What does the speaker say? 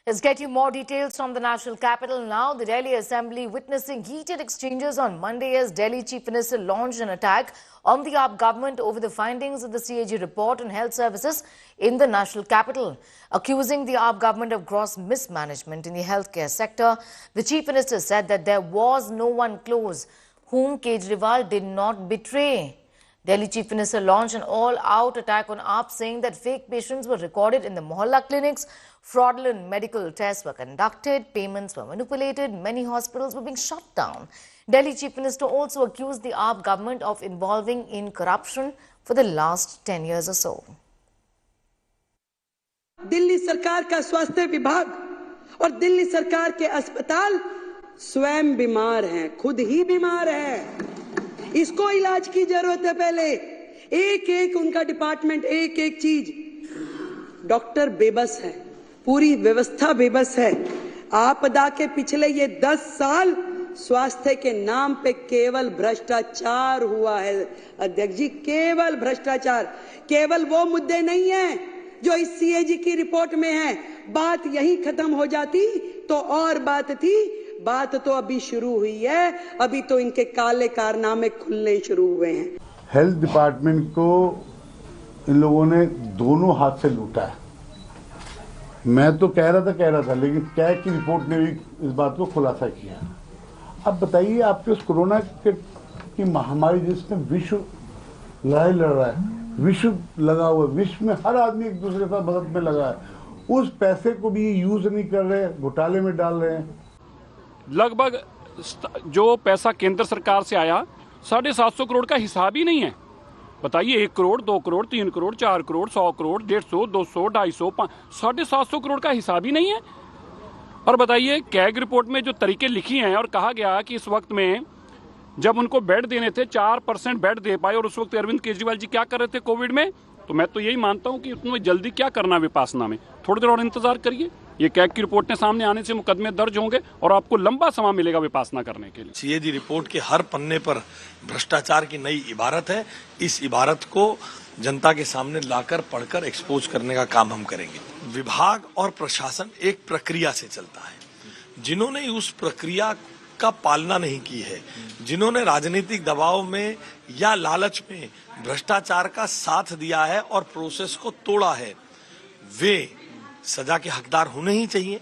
Let's get you more details from the national capital now. The Delhi Assembly witnessing heated exchanges on Monday as Delhi Chief Minister launched an attack on the AAP government over the findings of the CAG report on health services in the national capital. Accusing the AAP government of gross mismanagement in the healthcare sector, the Chief Minister said that there was no one close whom Kejriwal did not betray. Delhi Chief Minister launched an all-out attack on AAP, saying that fake patients were recorded in the Mohalla clinics, fraudulent medical tests were conducted, payments were manipulated, many hospitals were being shut down. Delhi Chief Minister also accused the AAP government of involving in corruption for the last 10 years or so. Delhi सरकार का स्वास्थ्य विभाग और दिल्ली सरकार के अस्पताल स्वयं बीमार हैं, खुद ही बीमार हैं। इसको इलाज की जरूरत है। पहले एक एक उनका डिपार्टमेंट, एक एक चीज, डॉक्टर बेबस है, पूरी व्यवस्था बेबस है। आपदा के पिछले ये 10 साल स्वास्थ्य के नाम पे केवल भ्रष्टाचार हुआ है। अध्यक्ष जी, केवल भ्रष्टाचार। केवल वो मुद्दे नहीं है जो इस सीएजी की रिपोर्ट में है। बात यहीं खत्म हो जाती तो और बात थी। बात तो अभी शुरू हुई है, अभी तो इनके काले कारनामे खुलने शुरू हुए हैं। हेल्थ डिपार्टमेंट को इन लोगों ने दोनों हाथ से लूटा है। मैं तो कह रहा था, लेकिन कैग की रिपोर्ट ने भी इस बात को खुलासा किया। अब बताइए, आपके उस कोरोना की महामारी जिसने विश्व लड़ाई लड़ रहा है, विश्व लगा हुआ, विश्व में हर आदमी एक दूसरे के साथ मदद में लगा है, उस पैसे को भी यूज नहीं कर रहे, घोटाले में डाल रहे हैं। लगभग जो पैसा केंद्र सरकार से आया 750 करोड़ का हिसाब ही नहीं है। बताइए, 1 करोड़, 2 करोड़, 3 करोड़, 4 करोड़, 100 करोड़, 150, 200, 250, 750 करोड़ का हिसाब ही नहीं है। और बताइए, कैग रिपोर्ट में जो तरीके लिखी हैं और कहा गया कि इस वक्त में जब उनको बेड देने थे 4% बेड दे पाए, और उस वक्त अरविंद केजरीवाल जी क्या कर रहे थे कोविड में। तो मैं तो यही मानता हूं कि उतनी जल्दी क्या करना विपासना में, थोड़ी देर और इंतजार करिए। ये कैग की रिपोर्ट ने सामने आने से मुकदमे दर्ज होंगे और आपको लंबा समय मिलेगा विपासना करने के लिए। सीएजी रिपोर्ट के हर पन्ने पर भ्रष्टाचार की नई इबारत है। इस इबारत को जनता के सामने लाकर पढ़कर एक्सपोज करने का काम हम करेंगे। विभाग और प्रशासन एक प्रक्रिया से चलता है। जिन्होंने उस प्रक्रिया का पालना नहीं की है, जिन्होंने राजनीतिक दबाव में या लालच में भ्रष्टाचार का साथ दिया है और प्रोसेस को तोड़ा है, वे सजा के हकदार होने ही चाहिए।